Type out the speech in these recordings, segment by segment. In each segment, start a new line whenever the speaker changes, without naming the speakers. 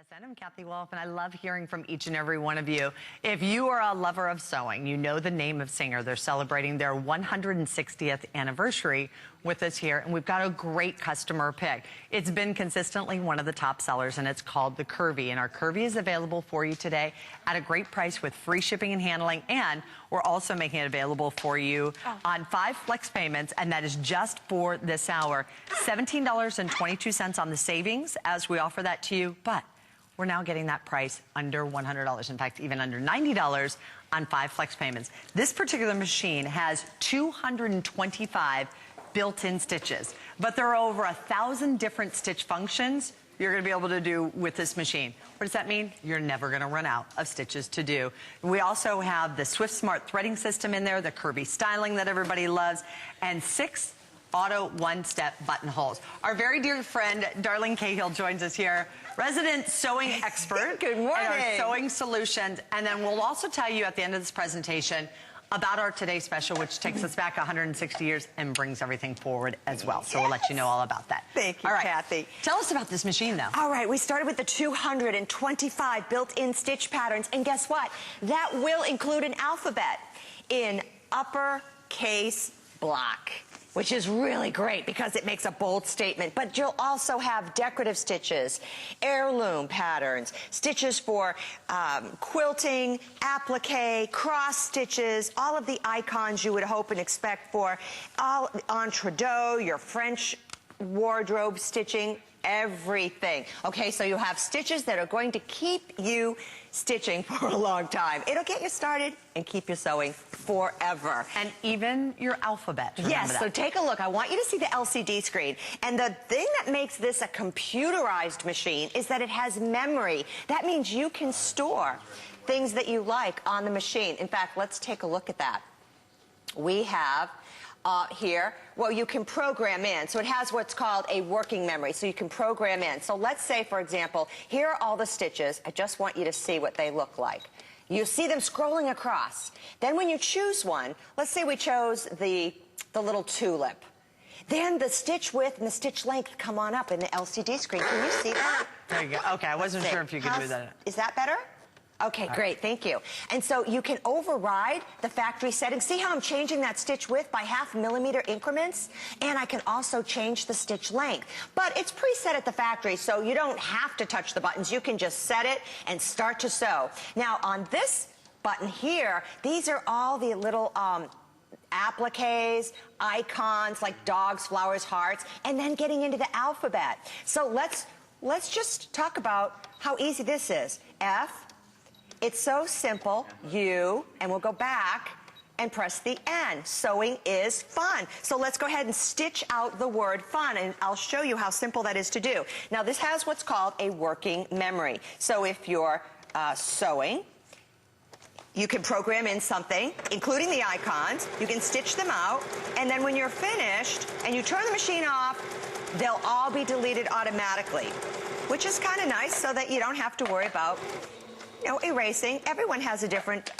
HSN. I'm Kathy Wolf, and I love hearing from each and every one of you. If you are a lover of sewing, you know the name of Singer. They're celebrating their 160th anniversary with us here, and we've got a great customer pick. It's been consistently one of the top sellers, and it's called the Curvy. And our Curvy is available for you today at a great price with free shipping and handling, and we're also making it available for you on 5 flex payments, and that is just for this hour. $17.22 on the savings as we offer that to you, but we're now getting that price under $100. In fact, even under $90 on 5 flex payments. This particular machine has 225 built-in stitches, but there are over 1,000 different stitch functions you're going to be able to do with this machine. What does that mean? You're never going to run out of stitches to do. We also have the Swift Smart threading system in there, the Curvy styling that everybody loves, and 6 auto one-step buttonholes. Our very dear friend, Darlene Cahill, joins us here, resident sewing expert.
Good morning.
And our sewing solutions. And then we'll also tell you at the end of this presentation about our Today Special, which takes us back 160 years and brings everything forward as well. So we'll let you know all about that.
Thank you,
all right,
Kathy.
Tell us about this machine, though.
All right, we started with the 225 built-in stitch patterns, and guess what? That will include an alphabet in uppercase block, which is really great because it makes a bold statement. But you'll also have decorative stitches, heirloom patterns, stitches for quilting, applique, cross stitches, all of the icons you would hope and expect for all entre-deux, your French wardrobe stitching, everything. Okay, so you have stitches that are going to keep you stitching for a long time. It'll get you started and keep you sewing forever.
And even your alphabet.
Yes, so take a look. I want you to see the LCD screen. And the thing that makes this a computerized machine is that it has memory. That means you can store things that you like on the machine. In fact, let's take a look at that. We have here, well, you can program in. So it has what's called a working memory, so you can program in. So let's say, for example, here are all the stitches. I just want you to see what they look like. You see them scrolling across. Then when you choose one, let's say we chose the little tulip. Then the stitch width and the stitch length come on up in the LCD screen. Can you see that?
There you go. Okay, I wasn't sure if you could do that.
Is that better? Okay, great, thank you. And so you can override the factory settings. See how I'm changing that stitch width by 0.5 millimeter increments? And I can also change the stitch length. But it's preset at the factory, so you don't have to touch the buttons. You can just set it and start to sew. Now, on this button here, these are all the little appliques, icons like dogs, flowers, hearts, and then getting into the alphabet. So let's just talk about how easy this is. F. It's so simple, U, and we'll go back and press the N. Sewing is fun. So let's go ahead and stitch out the word fun, and I'll show you how simple that is to do. Now, this has what's called a working memory. So if you're sewing, you can program in something, including the icons. You can stitch them out, and then when you're finished and you turn the machine off, they'll all be deleted automatically, which is kind of nice so that you don't have to worry about erasing. Everyone has a different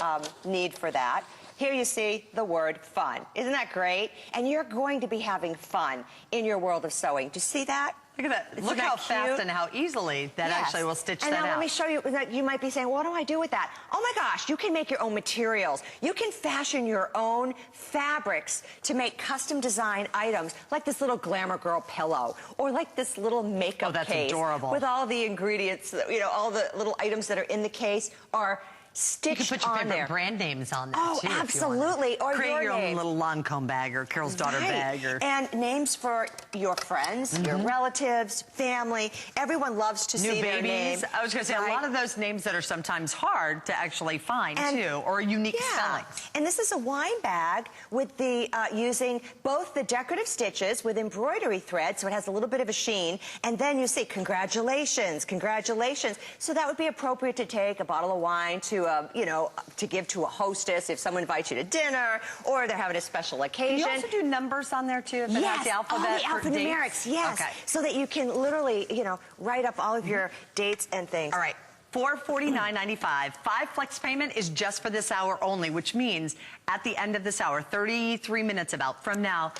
need for that. Here you see the word fun. Isn't that great? And you're going to be having fun in your world of sewing. Do you see that?
Look at that. Look how fast and how easily that actually will stitch that out.
And now let me show you. You might be saying, well, what do I do with that? Oh my gosh, you can make your own materials. You can fashion your own fabrics to make custom design items, like this little Glamour Girl pillow, or like this little makeup case.
Oh, that's adorable.
With all the ingredients, all the little items that are in the case are stitched on there.
You can put your favorite brand names on there,
too. Oh, absolutely. Or
create your
name.
own little Lancome bag or Carol's Daughter bag.
And names for your friends, your relatives, family. Everyone loves to see their name.
I was going to say, a lot of those names that are sometimes hard to actually find, too, or unique spellings.
And this is a wine bag with the using both the decorative stitches with embroidery thread, so it has a little bit of a sheen, and then you see, congratulations, congratulations. So that would be appropriate to take a bottle of wine to to give to a hostess if someone invites you to dinner or they're having a special occasion.
Can you also do numbers on there too? If it has the alphabet
all the alphanumerics, yes. Okay. So that you can literally, write up all of your dates and things.
All right. $449.95. 5 flex payment is just for this hour only, which means at the end of this hour, 33 minutes about from now,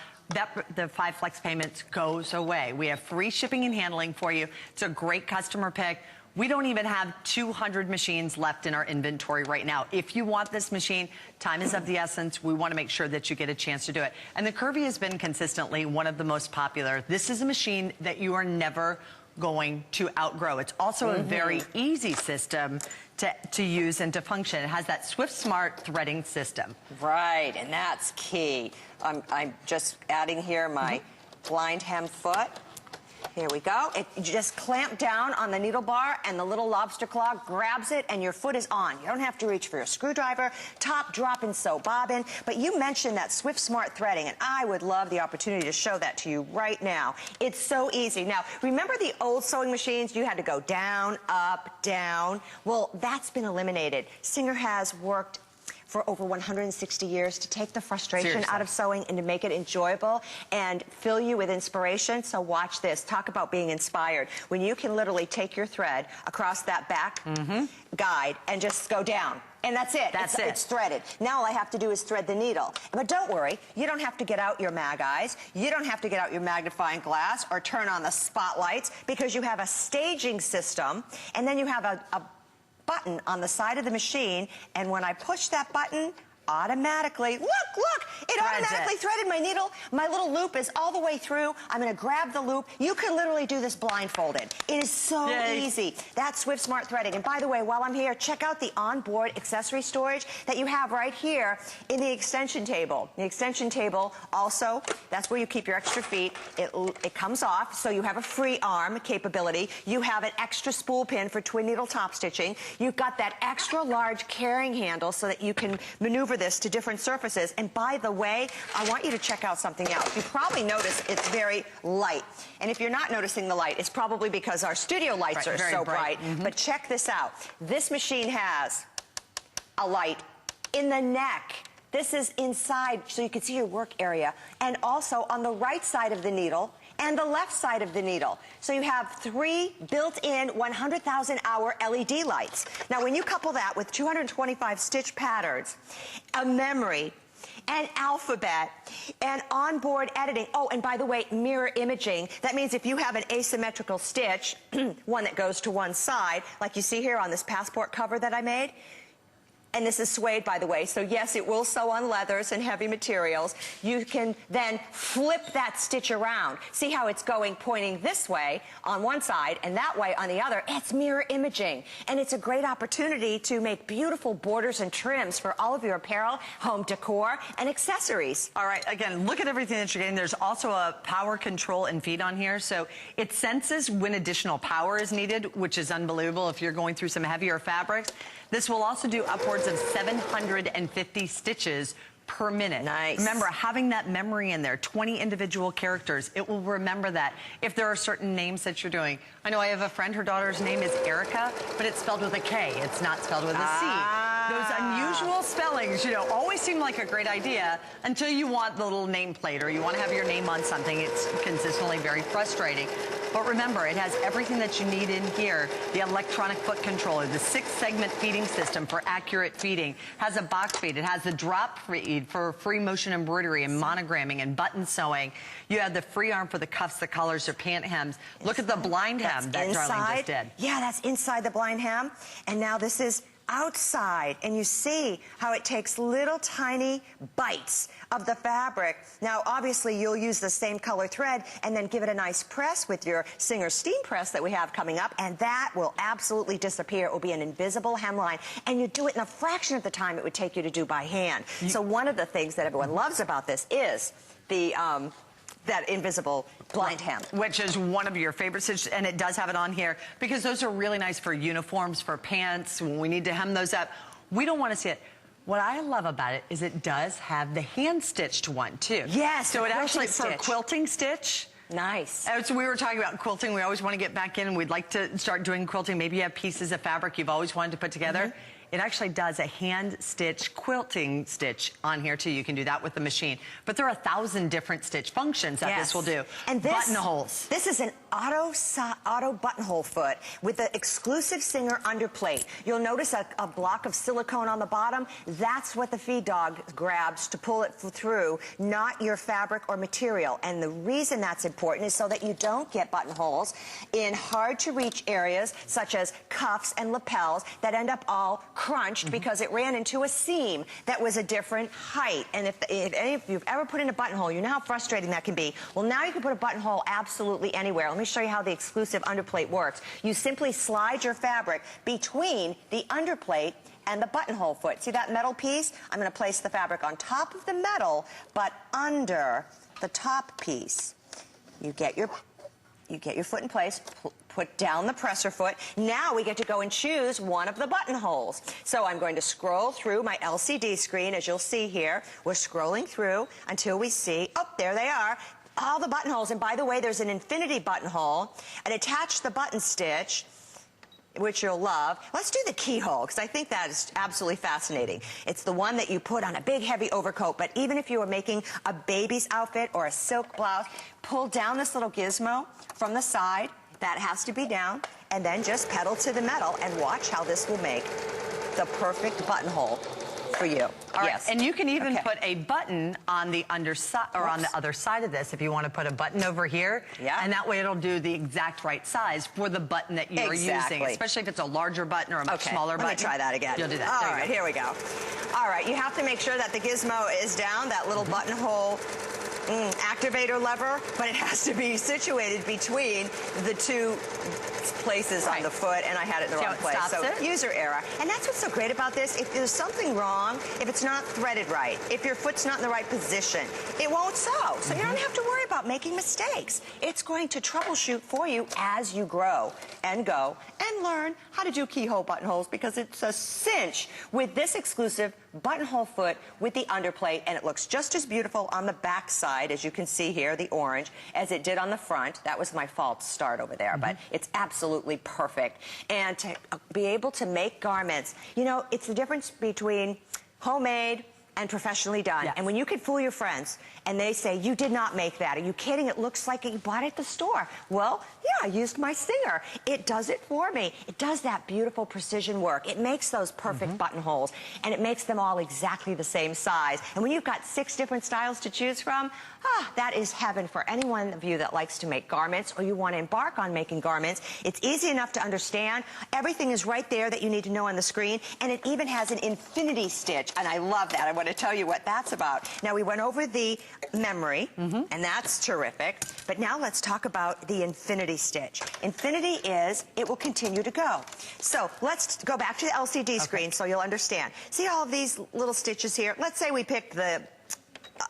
the 5 flex payments goes away. We have free shipping and handling for you. It's a great customer pick. We don't even have 200 machines left in our inventory right now. If you want this machine, time is of the essence. We want to make sure that you get a chance to do it. And the Curvy has been consistently one of the most popular. This is a machine that you are never going to outgrow. It's also a very easy system to use and to function. It has that Swift Smart threading system.
Right, and that's key. I'm just adding here my blind hem foot. Here we go. You just clamp down on the needle bar and the little lobster claw grabs it and your foot is on. You don't have to reach for your screwdriver, top, drop, and sew bobbin. But you mentioned that Swift Smart threading, and I would love the opportunity to show that to you right now. It's so easy. Now, remember the old sewing machines? You had to go down, up, down. Well, that's been eliminated. Singer has worked for over 160 years to take the frustration out of sewing and to make it enjoyable and fill you with inspiration. So watch this. Talk about being inspired. When you can literally take your thread across that back guide and just go down. And that's it. It's threaded. Now all I have to do is thread the needle. But don't worry, you don't have to get out your mag eyes. You don't have to get out your magnifying glass or turn on the spotlights, because you have a staging system, and then you have a button on the side of the machine, and when I push that button, automatically, look, it automatically threaded my needle. My little loop is all the way through. I'm going to grab the loop. You can literally do this blindfolded. It is so easy. That's Swift Smart threading. And by the way, while I'm here, check out the onboard accessory storage that you have right here in the extension table. The extension table also, that's where you keep your extra feet. It comes off, so you have a free arm capability. You have an extra spool pin for twin needle top stitching. You've got that extra large carrying handle so that you can maneuver this to different surfaces. And by the way, I want you to check out something else. You probably notice it's very light. And if you're not noticing the light, it's probably because our studio lights are so bright. But check this out. This machine has a light in the neck. This is inside, so you can see your work area. And also on the right side of the needle and the left side of the needle. So you have 3 built-in 100,000 hour LED lights. Now when you couple that with 225 stitch patterns, a memory, an alphabet, and onboard editing. Oh, and by the way, mirror imaging. That means if you have an asymmetrical stitch, one that goes to one side, like you see here on this passport cover that I made, and this is suede, by the way, so yes, it will sew on leathers and heavy materials. You can then flip that stitch around. See how it's going, pointing this way on one side and that way on the other? It's mirror imaging. And it's a great opportunity to make beautiful borders and trims for all of your apparel, home decor, and accessories.
All right, again, look at everything that you're getting. There's also a power control and feed on here, so it senses when additional power is needed, which is unbelievable if you're going through some heavier fabrics. This will also do upwards of 750 stitches per minute.
Nice.
Remember, having that memory in there, 20 individual characters, it will remember that. If there are certain names that you're doing. I know I have a friend, her daughter's name is Erica, but it's spelled with a K. It's not spelled with a C. Those unusual spellings, you know, always seem like a great idea until you want the little nameplate or you want to have your name on something. It's consistently very frustrating. But remember, it has everything that you need in here. The electronic foot controller, the 6-segment feeding system for accurate feeding, has a box feed. It has the drop feed for free motion embroidery and monogramming and button sewing. You have the free arm for the cuffs, the collars, or pant hems. Look at the blind hem that Darlene just did.
Yeah, that's inside the blind hem. And now this is outside, and you see how it takes little tiny bites of the fabric. Now obviously you'll use the same color thread and then give it a nice press with your Singer steam press that we have coming up, and that will absolutely disappear. It will be an invisible hemline, and you do it in a fraction of the time it would take you to do by hand. So one of the things that everyone loves about this is the that invisible blind hem,
which is one of your favorite stitches, and it does have it on here because those are really nice for uniforms, for pants, when we need to hem those up. We don't want to see it. What I love about it is it does have the hand-stitched one, too.
Yes,
so it actually, for a quilting stitch.
Nice.
So we were talking about quilting. We always want to get back in, and we'd like to start doing quilting. Maybe you have pieces of fabric you've always wanted to put together. It actually does a hand stitch quilting stitch on here too. You can do that with the machine. But there are 1,000 different stitch functions that this will do.
And this,
buttonholes.
This is an auto buttonhole foot with the exclusive Singer underplate. You'll notice a block of silicone on the bottom. That's what the feed dog grabs to pull it through, not your fabric or material. And the reason that's important is so that you don't get buttonholes in hard to reach areas such as cuffs and lapels that end up all crunched because it ran into a seam that was a different height. And if any of you've ever put in a buttonhole, you know how frustrating that can be. Well, now you can put a buttonhole absolutely anywhere. Let me show you how the exclusive underplate works. You simply slide your fabric between the underplate and the buttonhole foot. See that metal piece? I'm going to place the fabric on top of the metal, but under the top piece. You get your foot in place, put down the presser foot. Now we get to go and choose one of the buttonholes. So I'm going to scroll through my LCD screen, as you'll see here. We're scrolling through until we see, oh, there they are, all the buttonholes. And by the way, there's an infinity buttonhole, and attach the button stitch, which you'll love. Let's do the keyhole, because I think that is absolutely fascinating. It's the one that you put on a big, heavy overcoat, but even if you were making a baby's outfit or a silk blouse, pull down this little gizmo from the side. That has to be down, and then just pedal to the metal and watch how this will make the perfect buttonhole for you.
All right, and you can even put a button on the underside or on the other side of this if you want to put a button over here. Yeah. And that way it'll do the exact right size for the button that you're using, especially if it's a larger button or a much smaller button.
Let me try that again.
You'll do that.
All right, here we go. All right, you have to make sure that the gizmo is down, that little buttonhole activator lever, but it has to be situated between the two places on the foot, and I had it in the wrong place. So user error. And that's what's so great about this. If there's something wrong, if it's not threaded right, if your foot's not in the right position, it won't sew. So you don't have to worry about making mistakes. It's going to troubleshoot for you as you grow and go and learn how to do keyhole buttonholes, because it's a cinch with this exclusive buttonhole foot with the underplate, and it looks just as beautiful on the back side, as you can see here, the orange, as it did on the front. That was my false start over there, but it's absolutely perfect. And to be able to make garments, you know, it's the difference between homemade and professionally done. And when you can fool your friends and they say, you did not make that, are you kidding? It looks like you bought it at the store. Well, yeah, I used my Singer. It does it for me. It does that beautiful precision work. It makes those perfect buttonholes, and it makes them all exactly the same size. And when you've got 6 different styles to choose from, that is heaven for any one of you that likes to make garments or you want to embark on making garments. It's easy enough to understand. Everything is right there that you need to know on the screen, and it even has an infinity stitch, and I love that. I want to tell you what that's about. Now, we went over the memory, and that's terrific, but now let's talk about the infinity stitch. Infinity is, it will continue to go. So let's go back to the LCD screen so you'll understand. See all of these little stitches here? Let's say we picked a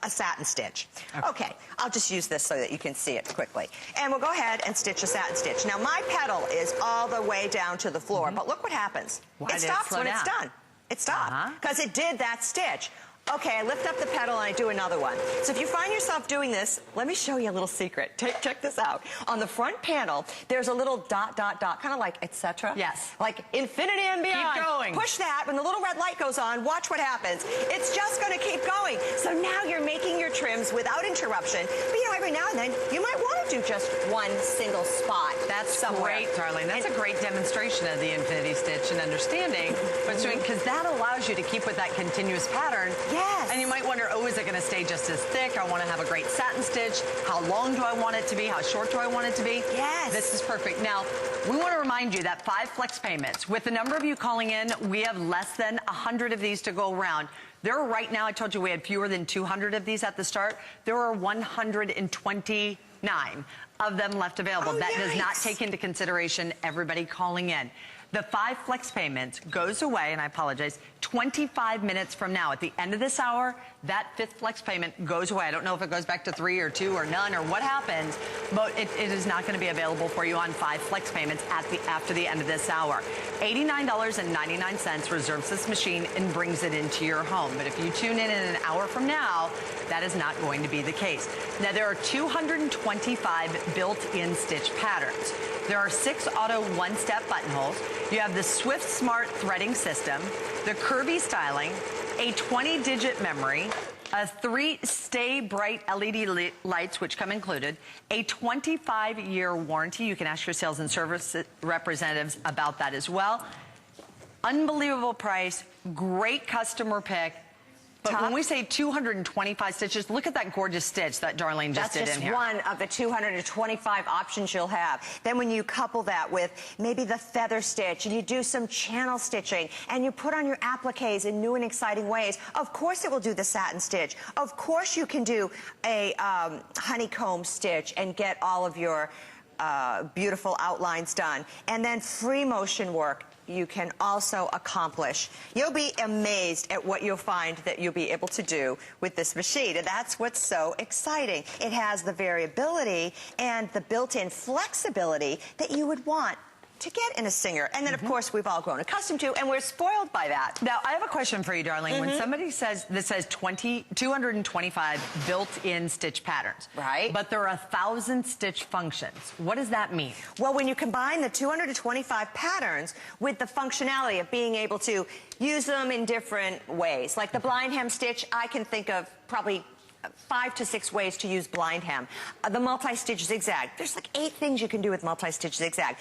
satin stitch. Okay, I'll just use this so that you can see it quickly. And we'll go ahead and stitch a satin stitch. Now, my pedal is all the way down to the floor, but look what happens. It stops when it's done. It stopped because it did that stitch. Okay, I lift up the pedal and I do another one. So if you find yourself doing this, let me show you a little secret. Check this out. On the front panel, there's a little dot, dot, dot, kind of like etc.
Yes.
Like infinity and beyond.
Keep going.
Push that. When the little red light goes on, watch what happens. It's just going to keep going. So now you're making your trims without interruption. But you know, every now and then, you might want to do just one single spot.
That's great, darling. That's a great demonstration of the infinity stitch and understanding what's doing, because that allows you to keep with that continuous pattern.
Yes.
And you might wonder, oh, is it going to stay just as thick? I want to have a great satin stitch. How long do I want it to be? How short do I want it to be?
Yes.
This is perfect. Now, we want to remind you that 5 flex payments. With the number of you calling in, we have less than 100 of these to go around. There are right now, I told you we had fewer than 200 of these at the start. There are 129 of them left available. That does not take into consideration everybody calling in. The 5 flex payments goes away, and I apologize, 25 minutes from now. At the end of this hour, that 5th flex payment goes away. I don't know if it goes back to 3 or 2 or none or what happens, but it is not going to be available for you on 5 flex payments after the end of this hour. $89.99 reserves this machine and brings it into your home. But if you tune in an hour from now, that is not going to be the case. Now, there are 225 built-in stitch patterns. There are 6 auto one-step buttonholes. You have the Swift Smart threading system, the curvy styling, a 20-digit memory, a 3 Stay Bright LED lights, which come included, a 25-year warranty. You can ask your sales and service representatives about that as well. Unbelievable price, great customer pick. But when we say 225 stitches, look at that gorgeous stitch that Darlene just did in here.
That's just one of the 225 options you'll have. Then when you couple that with maybe the feather stitch and you do some channel stitching and you put on your appliques in new and exciting ways, of course it will do the satin stitch. Of course you can do a honeycomb stitch and get all of your beautiful outlines done. And then free motion work you can also accomplish. You'll be amazed at what you'll find that you'll be able to do with this machine, and that's what's so exciting. It has the variability and the built-in flexibility that you would want to get in a Singer. And then, of course, we've all grown accustomed to, and we're spoiled by that.
Now, I have a question for you, Darlene. When somebody says, this says 225 built-in stitch patterns.
Right.
But there are 1,000 stitch functions. What does that mean?
Well, when you combine the 225 patterns with the functionality of being able to use them in different ways, like the blind hem stitch, I can think of probably 5 to 6 ways to use blind hem. The multi-stitch zigzag, there's like 8 things you can do with multi-stitch zigzag.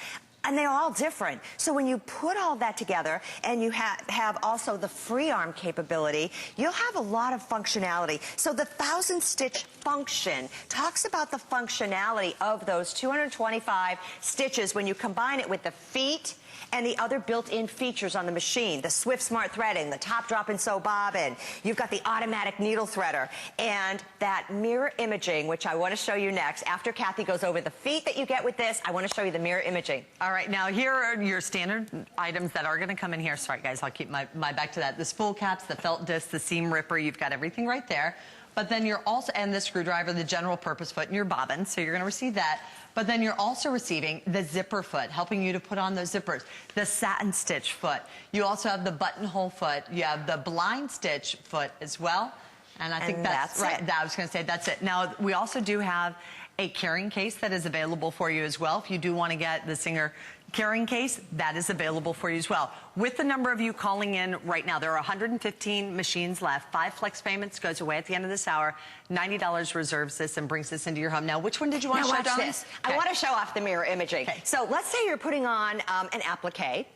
And they're all different. So when you put all that together and you have also the free arm capability, you'll have a lot of functionality. So the 1,000 stitch function talks about the functionality of those 225 stitches when you combine it with the feet and the other built-in features on the machine, the Swift Smart threading, the top drop and sew bobbin. You've got the automatic needle threader and that mirror imaging, which I want to show you next. After Kathy goes over the feet that you get with this, I want to show you the mirror imaging.
All right, now here are your standard items that are going to come in here. Sorry, guys, I'll keep my back to that. The spool caps, the felt disc, the seam ripper, you've got everything right there. But then you're also, and the screwdriver, the general purpose foot, and your bobbin, so you're going to receive that. But then you're also receiving the zipper foot, helping you to put on those zippers, the satin stitch foot. You also have the buttonhole foot. You have the blind stitch foot as well. And I think that's right. I was going to say that's it. Now, we also do have a carrying case that is available for you as well. If you do want to get the Singer carrying case, that is available for you as well. With the number of you calling in right now, there are 115 machines left. 5 flex payments goes away at the end of this hour. $90 reserves this and brings this into your home. Now, which one did you want to show,
watch this. Okay. I want to show off the mirror imaging. Okay. So let's say you're putting on an applique,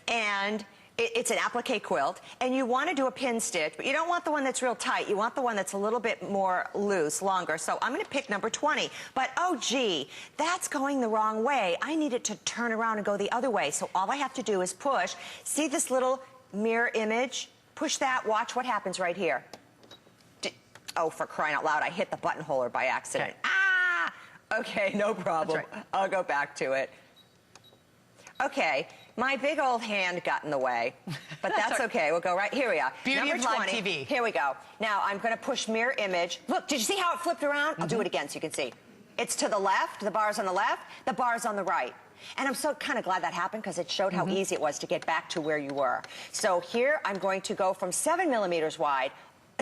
and it's an applique quilt, and you want to do a pin stitch, but you don't want the one that's real tight. You want the one that's a little bit more loose, longer. So I'm going to pick number 20. But, oh, gee, that's going the wrong way. I need it to turn around and go the other way. So all I have to do is push. See this little mirror image? Push that. Watch what happens right here. Oh, for crying out loud, I hit the buttonholer by accident.
Okay.
Ah! Okay, no problem.
Right.
I'll go back to it. Okay. My big old hand got in the way, but that's okay. We'll go right, here we are.
Beauty
Number
of live
20.
TV.
Here we go. Now I'm going to push mirror image. Look, did you see how it flipped around? I'll do it again so you can see. It's to the left, the bar's on the left, the bar's on the right. And I'm so kind of glad that happened because it showed how easy it was to get back to where you were. So here I'm going to go from 7 millimeters wide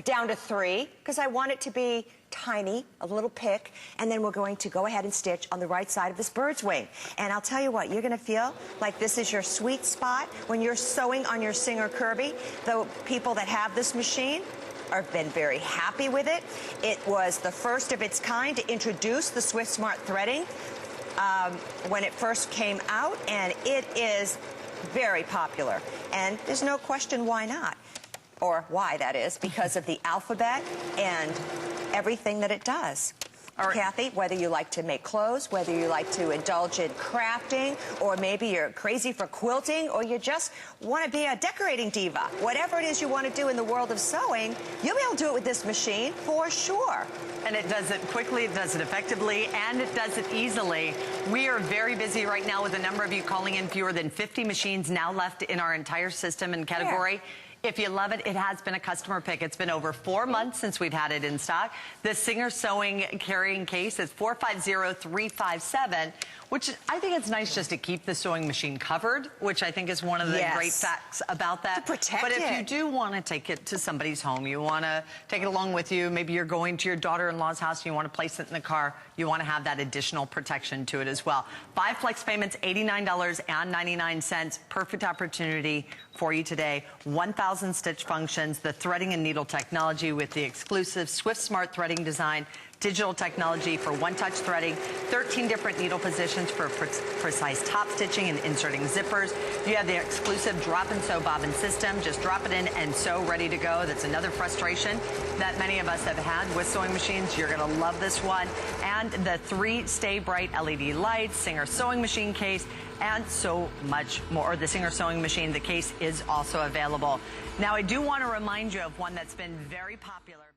down to 3 because I want it to be tiny, a little pick, and then we're going to go ahead and stitch on the right side of this bird's wing. And I'll tell you what, you're going to feel like this is your sweet spot when you're sewing on your Singer Curvy. The people that have this machine have been very happy with it. It was the first of its kind to introduce the Swift Smart threading when it first came out, and it is very popular. And there's no question why not. Or why, that is, because of the alphabet and everything that it does. Right. Kathy, whether you like to make clothes, whether you like to indulge in crafting, or maybe you're crazy for quilting, or you just want to be a decorating diva, whatever it is you want to do in the world of sewing, you'll be able to do it with this machine for sure.
And it does it quickly, it does it effectively, and it does it easily. We are very busy right now with a number of you calling in. Fewer than 50 machines now left in our entire system and category. If you love it, it has been a customer pick. It's been over 4 months since we've had it in stock. The Singer Sewing carrying case is 450357, which I think it's nice just to keep the sewing machine covered, which I think is one of the great facts about that.
To protect
but
it.
if you do want to take it to somebody's home, you want to take it along with you, maybe you're going to your daughter-in-law's house and you want to place it in the car, you want to have that additional protection to it as well. 5 flex payments, $89.99. Perfect opportunity for you today. 1,000 stitch functions, the threading and needle technology with the exclusive Swift Smart threading design, digital technology for one-touch threading, 13 different needle positions for precise top stitching and inserting zippers. You have the exclusive drop and sew bobbin system. Just drop it in and sew, ready to go. That's another frustration that many of us have had with sewing machines. You're going to love this one. And the 3 Stay Bright LED lights, Singer Sewing Machine case, and so much more. The Singer Sewing Machine, the case is also available. Now, I do want to remind you of one that's been very popular.